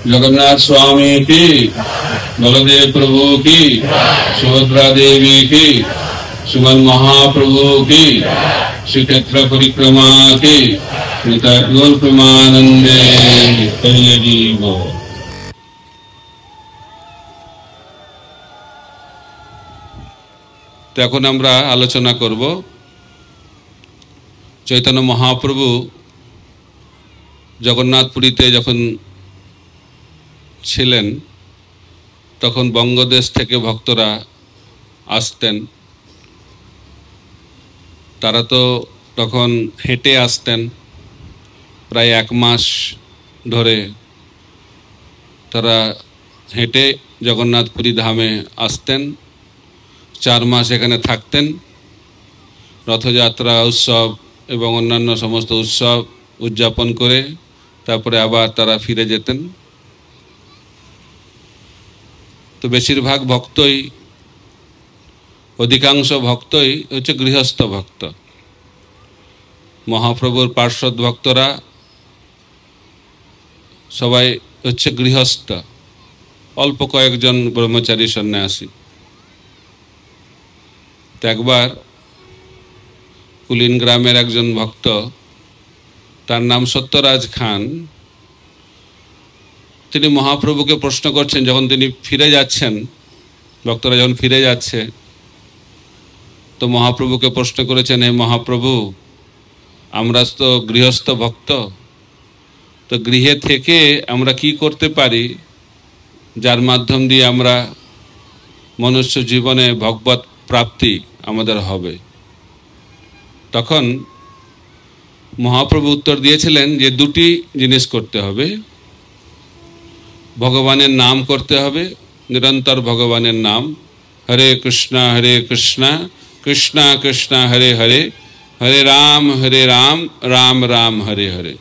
जगन्नाथ स्वामी की, बलदेव प्रभु की, सुभद्रा देवी की, सुमन महाप्रभु की, श्रीक्षेत्र परिक्रमा की, गौर प्रेमानंदे हरि जीव। तो এখন আমরা আলোচনা করব চৈতন্য মহাপ্রভু জগন্নাথপুরীতে যখন ছিলেন তখন বঙ্গদেশ থেকে ভক্তরা আসতেন। তারা তো তখন হেঁটে আসতেন, প্রায় 1 মাস ধরে তারা হেঁটে জগন্নাথপুরী ধামে আসতেন। 4 মাস এখানে থাকতেন, রথযাত্রা উৎসব এবং অন্যান্য সমস্ত উৎসব উদযাপন করে তারপরে আবার তারা ফিরে যেতেন। তো বেশিরভাগ ভক্তই, অধিকাংশ ভক্তই হচ্ছে গৃহস্থ ভক্ত। মহাপ্রভুর পার্শ্বদ ভক্তরা সবাই হচ্ছে গৃহস্থ, অল্প কয়েকজন ব্রহ্মচারী সন্ন্যাসী। তো একবার কুলিন গ্রামের একজন ভক্ত, তার নাম সত্যরাজ খান, তিনি মহাপ্রভুকে প্রশ্ন করছেন যখন তিনি ফিরে যাচ্ছেন, ভক্তরা যখন ফিরে যাচ্ছে তো মহাপ্রভুকে প্রশ্ন করেছেন, হে মহাপ্রভু, আমরা তো গৃহস্থ ভক্ত, তো গৃহে থেকে আমরা কি করতে পারি যার মাধ্যম দিয়ে আমরা মনুষ্য জীবনে ভগবত প্রাপ্তি আমাদের হবে? তখন মহাপ্রভু উত্তর দিয়েছিলেন যে 2টি জিনিস করতে হবে। ভগবানের নাম করতে হবে, নিরন্তর ভগবানের নাম, হরে কৃষ্ণ কৃষ্ণ কৃষ্ণ হরে হরে, হরে রাম রাম রাম হরে হরে।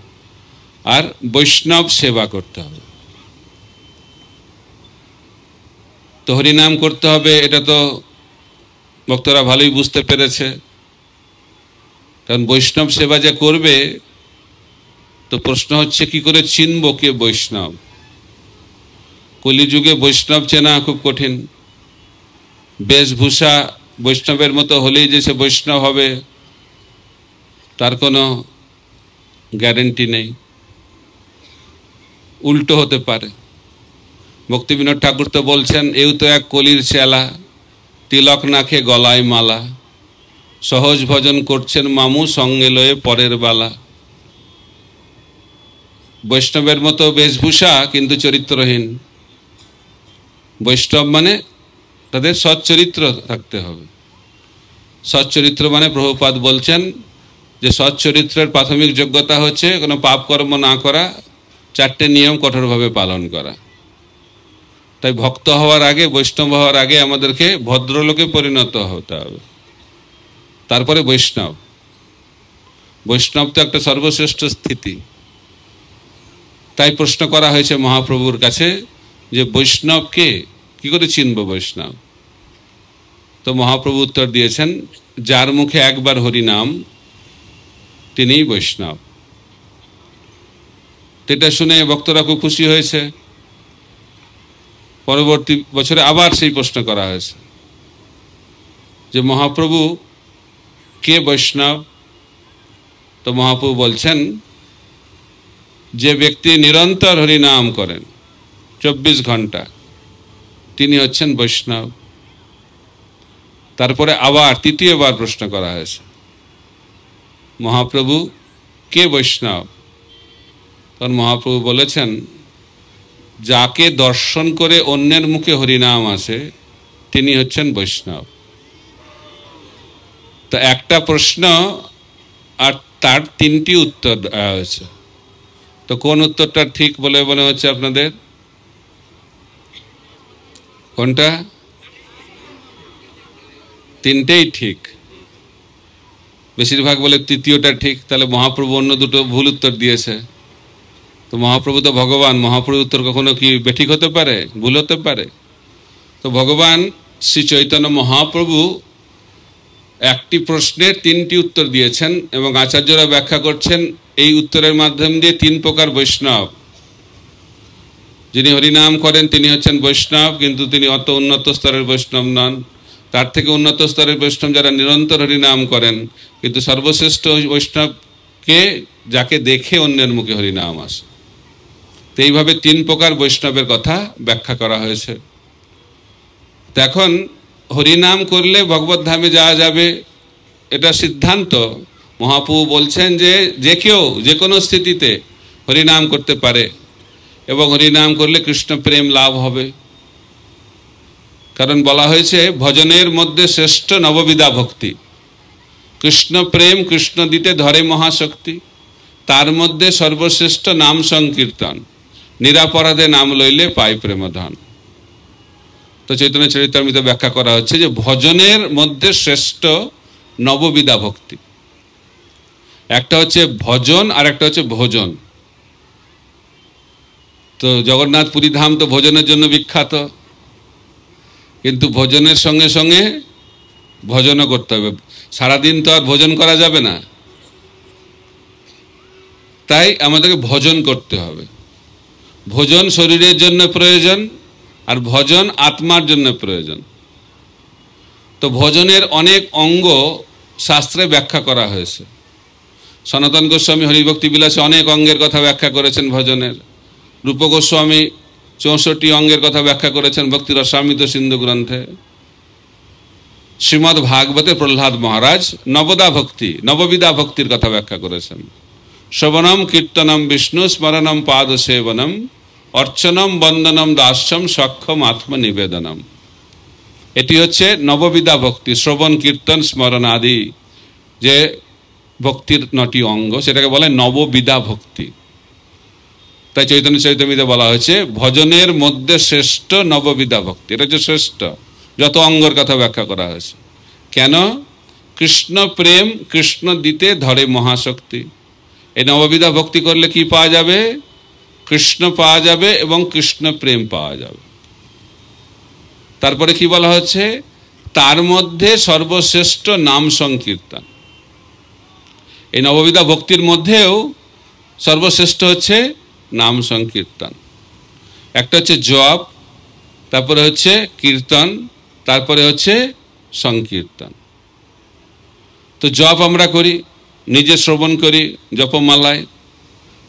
আর বৈষ্ণব সেবা করতে হবে। তো হরিনাম করতে হবে, এটা তো ভক্তরা ভালোই বুঝতে পেরেছে। কারণ বৈষ্ণব সেবা যে করবে, তো প্রশ্ন হচ্ছে কি করে চিনব কে বৈষ্ণব? কলিযুগে বৈষ্ণব চেনা খুব কঠিন। বেশভূষা বৈষ্ণবের মতো হলেই যে সে বৈষ্ণব হবে তার কোনো গ্যারেন্টি নেই, উল্টো হতে পারে। ভক্তিবিনোদ ঠাকুর তো বলছেন, এও তো এক কলির চেলা, তিলক নাখে গলায় মালা, সহজ ভজন করছেন মামু, সঙ্গে লয়ে পরের বালা। বৈষ্ণবের মতো বেশভূষা কিন্তু চরিত্রহীন। বৈষ্ণব মানে তাদের সচ্চরিত্র থাকতে হবে। সচ্চরিত্র মানে প্রভুপাদ বলছেন যে সচ্চরিত্রের প্রাথমিক যোগ্যতা হচ্ছে কোনো পাপ কর্ম না করা, 4টে নিয়ম কঠোরভাবে পালন করা। তাই ভক্ত হওয়ার আগে, বৈষ্ণব হওয়ার আগে আমাদেরকে ভদ্রলোকে পরিণত হতে হবে, তারপরে বৈষ্ণব। বৈষ্ণব তো একটা সর্বশ্রেষ্ঠ স্থিতি। তাই প্রশ্ন করা হয়েছে মহাপ্রভুর কাছে যে বৈষ্ণবকে কি করে চিনব বৈষ্ণব? তো মহাপ্রভু উত্তর দিয়েছেন, যার মুখে একবার হরিনাম তিনিই বৈষ্ণব। এটা শুনে ভক্তরা খুব খুশি হয়েছে। পরবর্তী বছরে আবার সেই প্রশ্ন করা হয়েছে যে মহাপ্রভু কে বৈষ্ণব? তো মহাপ্রভু বলছেন, যে ব্যক্তি নিরন্তর হরিনাম করেন 24 ঘন্টা, তিনি হচ্ছেন বৈষ্ণব। তারপরে আবার তৃতীয়বার প্রশ্ন করা হয়েছে, মহাপ্রভু কে বৈষ্ণব? তখন মহাপ্রভু বলেছেন, যাকে দর্শন করে অন্যের মুখে হরিনাম আসে তিনি হচ্ছেন বৈষ্ণব। তো একটা প্রশ্ন আর তার 3টি উত্তর দেওয়া হয়েছে। তো কোন উত্তরটা ঠিক বলে মনে হচ্ছে আপনাদের? কোনটা? 3টেই ঠিক। বেশিরভাগ বলে তৃতীয়টা ঠিক। তাহলে মহাপ্রভু অন্য 2টো ভুল উত্তর দিয়েছে। তো মহাপ্রভু তো ভগবান, মহাপ্রভু উত্তর কখনো কি বেঠিক হতে পারে, ভুল হতে পারে? তো ভগবান শ্রী চৈতন্য মহাপ্রভু একটি প্রশ্নের 3টি উত্তর দিয়েছেন এবং আচার্যরা ব্যাখ্যা করছেন এই উত্তরের মাধ্যম দিয়ে 3 প্রকার বৈষ্ণব যিনি হরিনাম করেন তিনি হচ্ছেন বৈষ্ণব, কিন্তু তিনি অত উন্নত স্তরের বৈষ্ণব নন। তার থেকে উন্নত স্তরের বৈষ্ণব যারা নিরন্তর হরিনাম করেন, কিন্তু সর্বশ্রেষ্ঠ বৈষ্ণবকে যাকে দেখে অন্যের মুখে হরিনাম আসে। তো এইভাবে 3 প্রকার বৈষ্ণবের কথা ব্যাখ্যা করা হয়েছে। তো এখন হরিনাম করলে ভগবত ধামে যাওয়া যাবে, এটা সিদ্ধান্ত। মহাপ্রভু বলছেন যে যে কেউ যে কোনো স্থিতিতে হরিনাম করতে পারে এবং হরিনাম করলে কৃষ্ণ প্রেম লাভ হবে। কারণ বলা হয়েছে ভজনের মধ্যে শ্রেষ্ঠ নববিধা ভক্তি, কৃষ্ণ প্রেম কৃষ্ণ দিতে ধরে মহাশক্তি, তার মধ্যে সর্বশ্রেষ্ঠ নাম সংকীর্তন, নিরাপরাধে নাম লইলে পায় প্রেমধন। তো চৈতন্য চরিতামৃতে ব্যাখ্যা করা হচ্ছে যে ভজনের মধ্যে শ্রেষ্ঠ নববিধা ভক্তি, একটা হচ্ছে ভজন আর একটা হচ্ছে ভোজন। তো জগন্নাথ পুরী ধাম তো ভোজনের জন্য বিখ্যাত, কিন্তু ভোজনের সঙ্গে সঙ্গে ভজনও করতে হবে। সারাদিন তো আর ভোজন করা যাবে না, তাই আমাদেরকে ভজন করতে হবে। ভোজন শরীরের জন্য প্রয়োজন আর ভজন আত্মার জন্য প্রয়োজন। তো ভজনের অনেক অঙ্গ শাস্ত্রে ব্যাখ্যা করা হয়েছে। সনাতন গোস্বামী হরিভক্তি বিলাসে অনেক অঙ্গের কথা ব্যাখ্যা করেছেন ভজনের। রূপ গোস্বামী 64 অঙ্গের কথা ব্যাখ্যা করেছেন ভক্তি রসামৃত সিন্ধু গ্রন্থে। শ্রীমদ্ ভাগবতে প্রহ্লাদ মহারাজ নবদা ভক্তি, নববিধা ভক্তির কথা ব্যাখ্যা করেছেন। শ্রবণম কীর্তনম বিষ্ণু স্মরণম পাদ সেবনম অর্চনম বন্দনম দাস্যম সক্ষম আত্মনিবেদনম। এটি হচ্ছে নববিধা ভক্তি, শ্রবণ কীর্তন স্মরণ আদি যে ভক্তির 9টি অঙ্গ, সেটাকে বলে নববিধা ভক্তি। তাই চৈতন্য চরিতামৃতে বলা হয়েছে ভজনের মধ্যে শ্রেষ্ঠ নববিধা ভক্তি, এটা হচ্ছে শ্রেষ্ঠ। যত অঙ্গর কথা ব্যাখ্যা করা হয়েছে কেন? কৃষ্ণ প্রেম কৃষ্ণ দিতে ধরে মহাশক্তি। এই নববিধা ভক্তি করলে কি পাওয়া যাবে? কৃষ্ণ পাওয়া যাবে এবং কৃষ্ণ প্রেম পাওয়া যাবে। তারপরে কি বলা হচ্ছে? তার মধ্যে সর্বশ্রেষ্ঠ নাম সংকীর্তন। এই নববিধা ভক্তির মধ্যেও সর্বশ্রেষ্ঠ হচ্ছে নাম সংকীর্তন। একটা হচ্ছে জপ, তারপরে হচ্ছে কীর্তন, তারপরে হচ্ছে সংকীর্তন। তো জপ আমরা করি, নিজে শ্রবণ করি জপমালায়।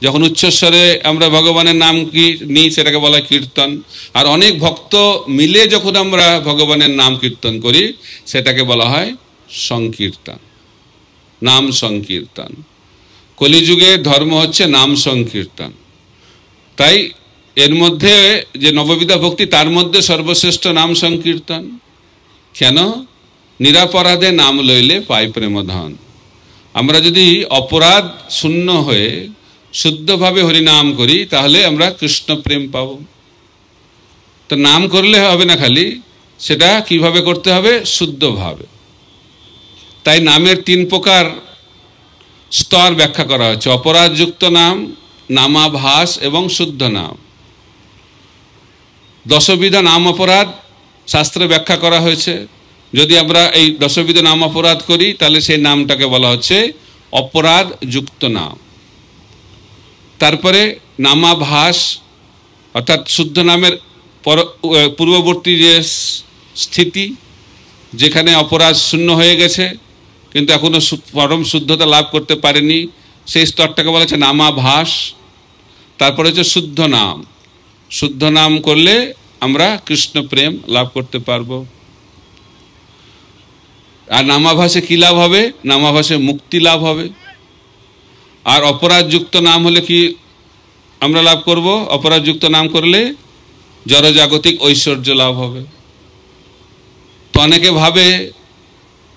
যখন উচ্চস্বরে আমরা ভগবানের নাম কি নিই সেটাকে বলা হয় কীর্তন। আর অনেক ভক্ত মিলে যখন আমরা ভগবানের নাম কীর্তন করি সেটাকে বলা হয় সংকীর্তন, নাম সংকীর্তন। কলিযুগে ধর্ম হচ্ছে নাম সংকীর্তন। তাই এর মধ্যে যে নববিধা ভক্তি তার মধ্যে সর্বশ্রেষ্ঠ নাম সংকীর্তন। কেন? নিরাপরাধে নাম লইলে পাই প্রেমধন। আমরা যদি অপরাধ শূন্য হয়ে শুদ্ধভাবে হরিনাম করি তাহলে আমরা কৃষ্ণ প্রেম পাব। তো নাম করলে হবে না খালি, সেটা কিভাবে করতে হবে? শুদ্ধভাবে। তাই নামের 3 প্রকার স্তর ব্যাখ্যা করা হচ্ছে: অপরাধযুক্ত নাম, নামাভাস এবং শুদ্ধ নাম। 10 বিধা নাম অপরাধ শাস্ত্রে ব্যাখ্যা করা হয়েছে। যদি আমরা এই 10 বিধা নাম অপরাধ করি তাহলে সেই নামটাকে বলা হচ্ছে অপরাধযুক্ত নাম। তারপরে নামাভাস অর্থাৎ শুদ্ধ নামের পূর্ববর্তী যে স্থিতি, যেখানে অপরাধ শূন্য হয়ে গেছে কিন্তু এখনো পরম শুদ্ধতা লাভ করতে পারেনি, সেই স্তরটাকে বলা হচ্ছে নামাভাস। তারপরে হচ্ছে শুদ্ধ নাম। শুদ্ধ নাম করলে আমরা কৃষ্ণ প্রেম লাভ করতে পারবো। আর নামাভাসে কি লাভ হবে? নামাভাসে মুক্তি লাভ হবে। আর অপরাধযুক্ত নাম হলে কি আমরা লাভ করব? অপরাধযুক্ত নাম করলে জড়জাগতিক ঐশ্বর্য লাভ হবে। তো অনেকে ভাবে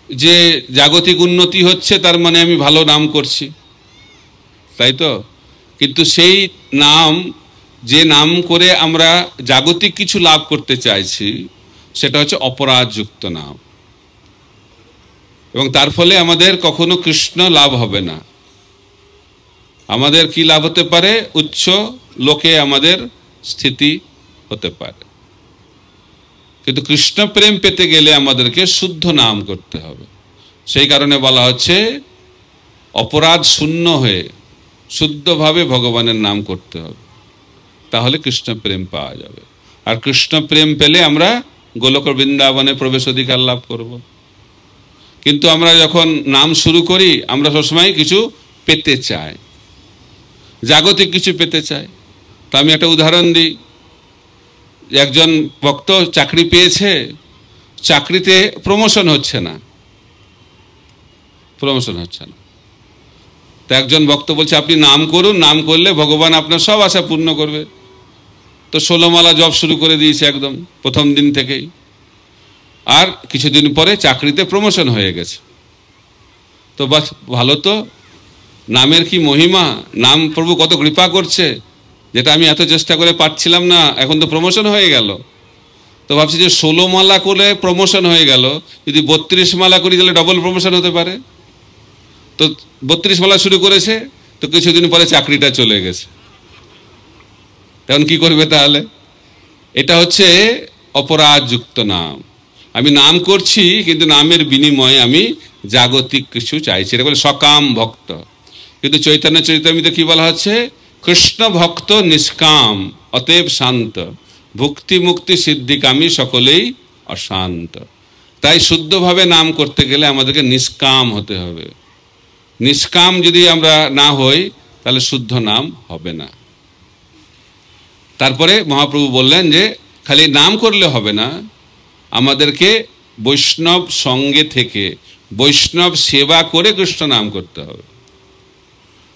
যে জাগতিক উন্নতি হচ্ছে তার মানে আমি ভালো নাম করছি, তাই তো? কিন্তু সেই নাম, যে নাম করে আমরা জাগতিক কিছু লাভ করতে চাইছি, সেটা হচ্ছে অপরাধযুক্ত নাম, এবং তার ফলে আমাদের কখনো কৃষ্ণ লাভ হবে না। আমাদের কি লাভ হতে পারে? উচ্চ লোকে আমাদের স্থিতি হতে পারে। কিন্তু কৃষ্ণ প্রেম পেতে গেলে আমাদেরকে শুদ্ধ নাম করতে হবে। সেই কারণে বলা হচ্ছে অপরাধ শূন্য হয়ে শুদ্ধভাবে ভগবানের নাম করতে হবে। তাহলে কৃষ্ণ প্রেম পাওয়া যাবে। আর কৃষ্ণ প্রেম পেলে আমরা গোলক বৃন্দাবনে প্রবেশ অধিকার লাভ করব। কিন্তু আমরা যখন নাম শুরু করি আমরা সবসময় কিছু পেতে চাই, জাগতিক কিছু পেতে চাই। তো আমি একটা উদাহরণ দিই। একজন ভক্ত চাকরি পেয়েছে, চাকরিতে প্রমোশন হচ্ছে না। তো একজন ভক্ত বলছে আপনি নাম করুন, নাম করলে ভগবান আপনার সব আশা পূর্ণ করবে। তো 16 মালা জপ শুরু করে দিয়েছে একদম প্রথম দিন থেকেই। আর কিছুদিন পরে চাকরিতে প্রমোশন হয়ে গেছে। তো বাস, ভালো তো, নামের কি মহিমা, নাম প্রভু কত কৃপা করছে, যেটা আমি এত চেষ্টা করে পাচ্ছিলাম না, এখন তো প্রমোশন হয়ে গেল। তো ভাবছি যে 16 মালা করে প্রমোশন হয়ে গেল, যদি 32 মালা করি তাহলে ডবল প্রমোশন হতে পারে। তো 32 মালা শুরু করেছে, তো কিছুদিন পরে চাকরিটা চলে গেছে। এখন কি করবে তাহলে? এটা হচ্ছে অপরাধযুক্ত নাম। আমি নাম করছি কিন্তু নামের বিনিময়ে আমি জাগতিক কিছু চাইছি, এটা বলে সকাম ভক্ত। কিন্তু চৈতন্য চরিতামৃতে কি বলা হচ্ছে? কৃষ্ণ ভক্ত নিষ্কাম অতএব শান্ত, ভক্তি মুক্তি সিদ্ধিকামী সকলেই অশান্ত। তাই শুদ্ধভাবে নাম করতে গেলে আমাদেরকে নিষ্কাম হতে হবে। নিষ্কাম যদি আমরা না হই তাহলে শুদ্ধ নাম হবে না। তারপরে মহাপ্রভু বললেন যে খালি নাম করলে হবে না, আমাদেরকে বৈষ্ণব সঙ্গে থেকে বৈষ্ণব সেবা করে কৃষ্ণ নাম করতে হবে।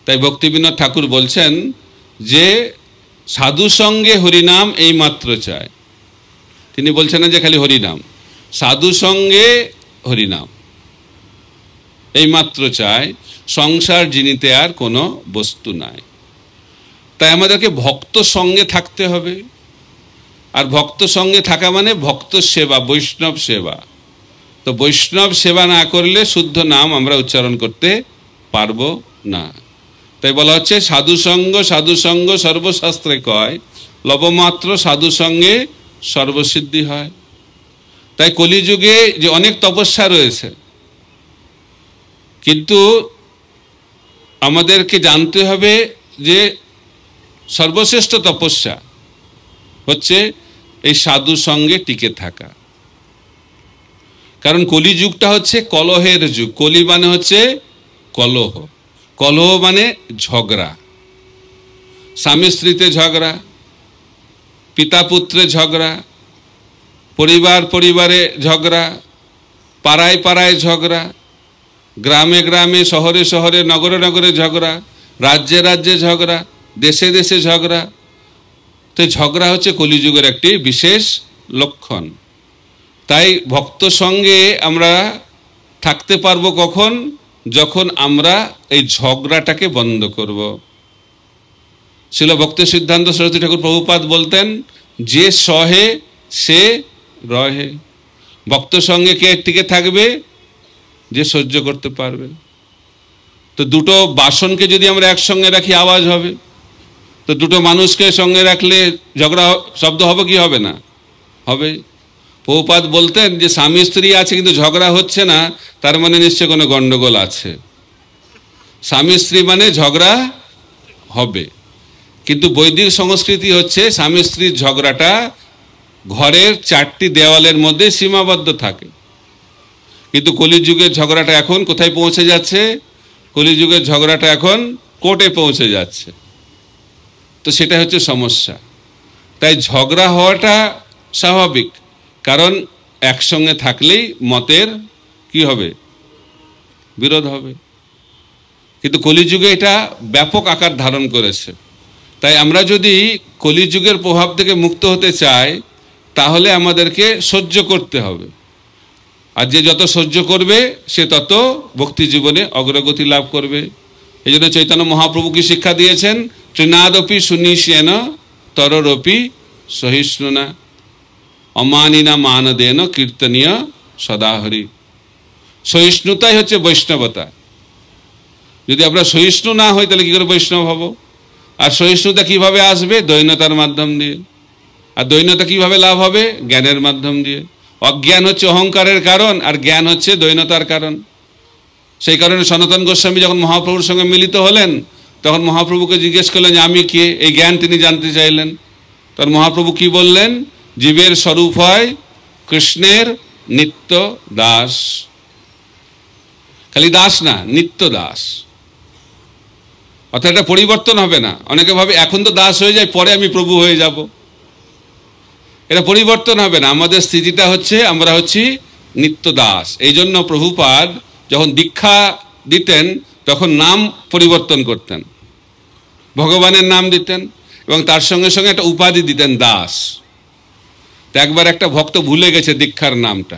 তাই ভক্তিবিনোদ ঠাকুর বলছেন যে সাধু সঙ্গে হরিনাম এই মাত্র চায়। তিনি বলছেন না যে খালি হরিনাম, সাধু সঙ্গে হরিনাম এই মাত্র চায়, সংসার জিনিতে আর কোনো বস্তু নাই। তাই আমাদেরকে ভক্ত সঙ্গে থাকতে হবে। আর ভক্ত সঙ্গে থাকা মানে ভক্ত সেবা, বৈষ্ণব সেবা। তো বৈষ্ণব সেবা না করলে শুদ্ধ নাম আমরা উচ্চারণ করতে পারবো না। তাই বলা হচ্ছে সাধু সঙ্গ সর্বশাস্ত্রে কয়, লবমাত্র সাধু সঙ্গে সর্বসিদ্ধি হয়। তাই কলিযুগে যে অনেক তপস্যা রয়েছে, কিন্তু আমাদেরকে জানতে হবে যে সর্বশ্রেষ্ঠ তপস্যা হচ্ছে এই সাধু সঙ্গে টিকে থাকা। কারণ কলিযুগটা হচ্ছে কলহের যুগ। কলি মানে হচ্ছে কলহ, কলহ মানে ঝগড়া, স্বামী স্ত্রীতে ঝগড়া, পিতা পুত্রে ঝগড়া, পরিবার পরিবারে ঝগড়া, পাড়ায় পাড়ায় ঝগড়া, গ্রামে গ্রামে শহরে শহরে নগরে নগরে ঝগড়া, রাজ্যে রাজ্যে ঝগড়া, দেশে দেশে ঝগড়া। তো ঝগড়া হচ্ছে কলিযুগের একটি বিশেষ লক্ষণ। তাই ভক্ত সঙ্গে আমরা থাকতে পারবো কখন? যখন আমরা এই ঝগড়াটাকে বন্ধ করব। ছিল ভক্তি সিদ্ধান্ত সরস্বতী ঠাকুর প্রভুপাদ বলতেন, যে সহে সে রহে। ভক্ত সঙ্গে কে টিকে থাকবে? যে সহ্য করতে পারবে। তো দুটো বাসনকে যদি আমরা একসঙ্গে রাখি আওয়াজ হবে, তো দুটো মানুষকে সঙ্গে রাখলে ঝগড়া শব্দ হবে কি হবে না? হবে। প্রভুপাদ বলতেন যে স্বামী স্ত্রী আছে কিন্তু ঝগড়া হচ্ছে না, তার মানে নিশ্চয় কোনো গন্ডগোল আছে। স্বামী স্ত্রী মানে ঝগড়া হবে। কিন্তু বৈদিক সংস্কৃতি হচ্ছে স্বামী স্ত্রীর ঝগড়াটা ঘরের 4টি দেওয়ালের মধ্যে সীমাবদ্ধ থাকে। কিন্তু কলিযুগের ঝগড়াটা এখন কোথায় পৌঁছে যাচ্ছে? কলিযুগের ঝগড়াটা এখন কোর্টে পৌঁছে যাচ্ছে। তো সেটা হচ্ছে সমস্যা। তাই ঝগড়া হওয়াটা স্বাভাবিক, কারণ একসঙ্গে থাকলেই মতের কি হবে? বিরোধ হবে। কিন্তু কলিযুগে এটা ব্যাপক আকার ধারণ করেছে। তাই আমরা যদি কলিযুগের প্রভাব থেকে মুক্ত হতে চাই তাহলে আমাদেরকে সহ্য করতে হবে। আর যে যত সহ্য করবে সে তত ভক্তি জীবনে অগ্রগতি লাভ করবে। এই জন্য চৈতন্য মহাপ্রভু কি শিক্ষা দিয়েছেন? তৃণাদপি সুনিশ্চেন তররপি সহিষ্ণুনা অমানিনা মানদেন কীর্তনীয় সদাহরি। সহিষ্ণুতাই হচ্ছে বৈষ্ণবতা। যদি আমরা সহিষ্ণু না হই তাহলে কি করে বৈষ্ণব হব? আর সহিষ্ণুতা কিভাবে আসবে? দৈন্যতার মাধ্যম দিয়ে। আর দৈন্যতা কিভাবে লাভ হবে? জ্ঞানের মাধ্যম দিয়ে। অজ্ঞান হচ্ছে অহংকারের কারণ, আর জ্ঞান হচ্ছে দৈন্যতার কারণ। সেই কারণে সনাতন গোস্বামী যখন মহাপ্রভুর সঙ্গে মিলিত হলেন তখন মহাপ্রভুকে জিজ্ঞেস করলেন যে আমি কে, এই জ্ঞান তিনি জানতে চাইলেন। তখন মহাপ্রভু কি বললেন? জীবের স্বরূপ হয় কৃষ্ণের নিত্য দাস। খালি দাস না, নিত্য দাস। অর্থাৎ এটা পরিবর্তন হবে না। অনেকে ভাবে এখন তো দাস হয়ে যায়, পরে আমি প্রভু হয়ে যাব। এটা পরিবর্তন হবে না। আমাদের স্থিতিটা হচ্ছে আমরা হচ্ছি নিত্য দাস। এই জন্য প্রভুপাদ যখন দীক্ষা দিতেন তখন নাম পরিবর্তন করতেন, ভগবানের নাম দিতেন এবং তার সঙ্গে সঙ্গে একটা উপাধি দিতেন দাস। তো একবার একটা ভক্ত ভুলে গেছে দীক্ষার নামটা।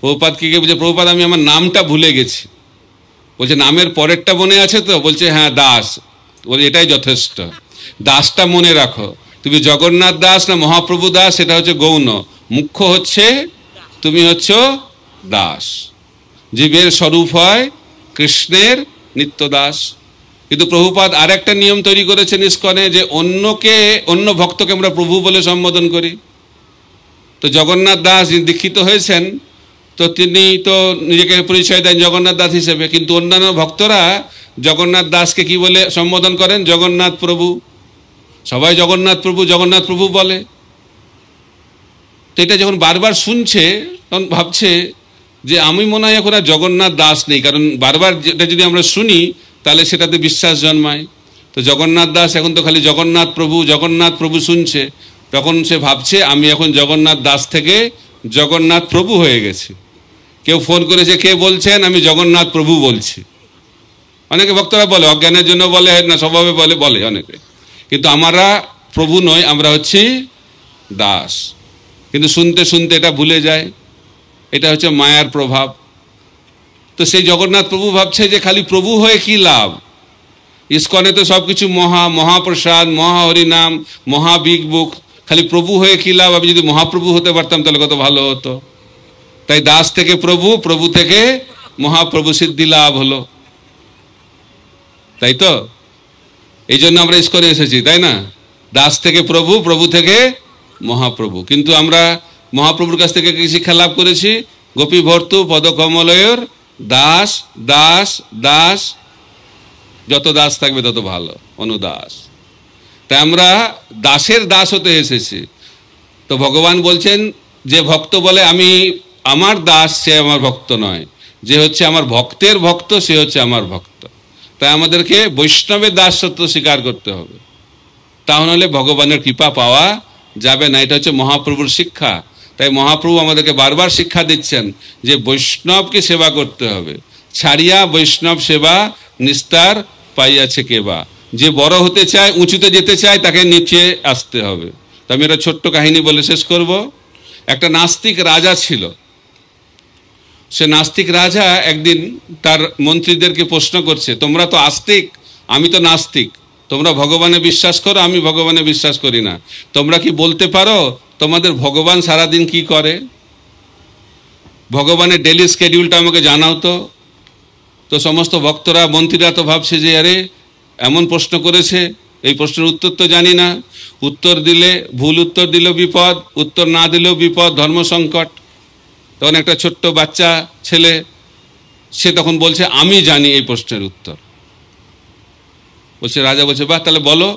প্রভুপাদ কি বলছে? প্রভুপাদ আমি আমার নামটা ভুলে গেছি। বলছে নামের পরেরটা মনে আছে তো? বলছে হ্যাঁ দাস। বলছে এটাই যথেষ্ট, দাসটা মনে রাখো। তুমি জগন্নাথ দাস না মহাপ্রভু দাস সেটা হচ্ছে গৌণ, মুখ্য হচ্ছে তুমি হচ্ছ দাস। জীবের স্বরূপ হয় কৃষ্ণের নিত্য দাস। কিন্তু প্রভুপাদ আর একটা নিয়ম তৈরি করেছেন ইস্কনে, যে অন্য ভক্তকে আমরা প্রভু বলে সম্বোধন করি। তো জগন্নাথ দাস যিনি দীক্ষিত হয়েছেন, তো তিনি তো নিজেকে পরিচয় দেন জগন্নাথ দাস হিসেবে, কিন্তু অন্যান্য ভক্তরা জগন্নাথ দাসকে কি বলে সম্বোধন করেন? জগন্নাথ প্রভু। সবাই জগন্নাথ প্রভু বলে। তো এটা যখন বারবার শুনছে তখন ভাবছে যে আমি মনে হয় এখন আর জগন্নাথ দাস নেই, কারণ বারবার যেটা যদি আমরা শুনি তাহলে সেটাতে বিশ্বাস জন্মায়। তো জগন্নাথ দাস এখন তো খালি জগন্নাথ প্রভু শুনছে, তখন সে ভাবছে আমি এখন জগন্নাথ দাস থেকে জগন্নাথ প্রভু হয়ে গেছি। কেউ ফোন করেছে, কে বলছেন? আমি জগন্নাথ প্রভু বলছি। অনেকে ভক্তরা বলে, অজ্ঞানের জন্য বলে না, স্বভাবে বলে অনেকে। কিন্তু আমরা প্রভু নই, আমরা হচ্ছি দাস। কিন্তু শুনতে শুনতে এটা ভুলে যায়। এটা হচ্ছে মায়ার প্রভাব। তো সেই জগন্নাথ প্রভু ভাবছে যে খালি প্রভু হয়ে কি লাভ? ইস্কনে তো সবকিছু মহাপ্রসাদ, মহাহরিনাম, বিগ বুক। খালি প্রভু হয়ে কি লাভ? আমি যদি মহাপ্রভু হতে পারতাম তাহলে কত ভালো হতো। তাই দাস থেকে প্রভু, প্রভু থেকে মহাপ্রভু সিদ্ধি লাভ হলো। তাই তো এই জন্য আমরা ইস্কনে এসেছি, তাই না? দাস থেকে প্রভু, প্রভু থেকে মহাপ্রভু। কিন্তু আমরা মহাপ্রভুর কাছ থেকে কি শিক্ষা লাভ করেছি? গোপী ভর্তু পদকমলয়ের দাস দাস দাস। যত দাস থাকবে তত ভালো, অনুদাস। তাই আমরা দাসের দাস হতে এসেছি। তো ভগবান বলছেন যে ভক্ত বলে আমি আমার দাস, সে আমার ভক্ত নয়। যে হচ্ছে আমার ভক্তের ভক্ত সে হচ্ছে আমার ভক্ত। তাই আমাদেরকে বৈষ্ণবের দাসত্ব স্বীকার করতে হবে, তাহলে ভগবানের কৃপা পাওয়া যাবে না। এটা হচ্ছে মহাপ্রভুর শিক্ষা। তাই মহাপ্রভু আমাদেরকে বারবার শিক্ষা দিচ্ছেন যে বৈষ্ণবকে সেবা করতে হবে। ছাড়িয়া বৈষ্ণব সেবা নিস্তার পাইয়াছে কেবা। যে বড় হতে চায়, উঁচুতে যেতে চায়, তাকে নিচে আসতে হবে। তো আমি একটা ছোট্ট কাহিনী বলে শেষ করব। একটা নাস্তিক রাজা ছিল। সে নাস্তিক রাজা একদিন তার মন্ত্রীদেরকে প্রশ্ন করছে, তোমরা তো আস্তিক, আমি তো নাস্তিক। তোমরা ভগবানে বিশ্বাস করো, আমি ভগবানে বিশ্বাস করি না। তোমরা কি বলতে পারো তোমাদের ভগবান সারাদিন কি করে? ভগবানের ডেলি স্কেডিউলটা আমাকে জানাও তো। তো সমস্ত ভক্তরা, মন্ত্রীরা তো ভাবছে যে আরে এমন প্রশ্ন করেছে, এই প্রশ্নের উত্তর তো জানি না। উত্তর দিলে, ভুল উত্তর দিলেও বিপদ, উত্তর না দিলেও বিপদ, ধর্ম সংকট। তখন একটা ছোট্ট বাচ্চা ছেলে, সে তখন বলছে আমি জানি এই প্রশ্নের উত্তর। বলছে, রাজা বলছে বাহ, তাহলে বলো।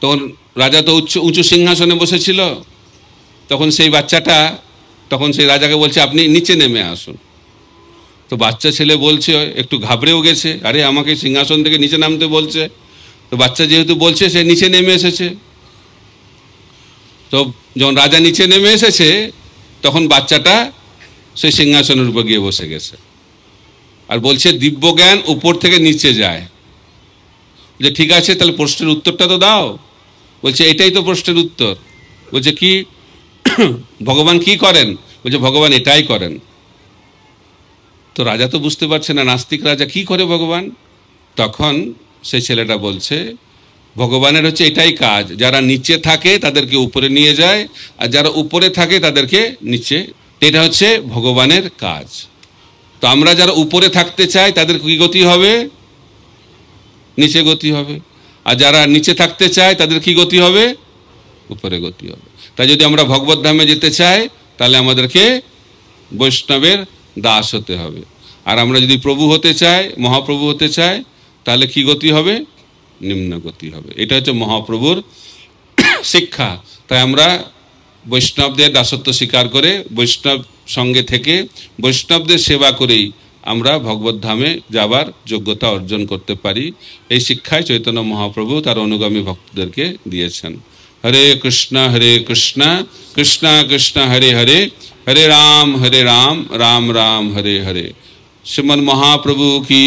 তখন রাজা তো উঁচু সিংহাসনে বসেছিল। তখন সেই বাচ্চাটা তখন সেই রাজাকে বলছে আপনি নিচে নেমে আসুন। তো বাচ্চা ছেলে বলছে, একটু ঘাবড়েও গেছে, আরে আমাকে সিংহাসন থেকে নিচে নামতে বলছে। তো বাচ্চা যেহেতু বলছে, সে নিচে নেমে এসেছে। তো যখন রাজা নিচে নেমে এসেছে তখন বাচ্চাটা সেই সিংহাসনের উপর গিয়ে বসে গেছে আর বলছে দিব্যজ্ঞান উপর থেকে নিচে যায়। যে ঠিক আছে, তাহলে প্রশ্নের উত্তরটা তো দাও। বলছে এটাই তো প্রশ্নের উত্তর। বলছে কি? ভগবান কি করেন? বলছে ভগবান এটাই করেন। তো রাজা তো বুঝতে পারছে না, নাস্তিক রাজা, কি করে ভগবান? তখন সেই ছেলেটা বলছে ভগবানের হচ্ছে এটাই কাজ, যারা নিচে থাকে তাদেরকে উপরে নিয়ে যায়, আর যারা উপরে থাকে তাদেরকে নিচে। এটা হচ্ছে ভগবানের কাজ। তো আমরা যারা উপরে থাকতে চাই তাদের কি গতি হবে? নিচে গতি হবে। আর যারা নিচে থাকতে চায় তাদের কি গতি হবে? উপরে গতি হবে। তাই যদি আমরা ভগবত ধামে যেতে চাই তাহলে আমাদেরকে বৈষ্ণবের দাস হতে হবে। আর আমরা যদি প্রভু হতে চাই, মহাপ্রভু হতে চাই, তাহলে কি গতি হবে? নিম্ন গতি হবে। এটা হচ্ছে মহাপ্রভুর শিক্ষা। তাই আমরা বৈষ্ণবদের দাসত্ব স্বীকার করে বৈষ্ণব সঙ্গে থেকে বৈষ্ণবদের সেবা করেই আমরা ভগবত ধামে যাবার যোগ্যতা অর্জন করতে পারি। এই শিক্ষায় চৈতন্য মহাপ্রভু তার অনুগামী ভক্তদেরকে দিয়েছেন। হরে কৃষ্ণ কৃষ্ণ কৃষ্ণ হরে হরে, হরে রাম রাম রাম হরে হরে। শ্রীমন মহাপ্রভু কি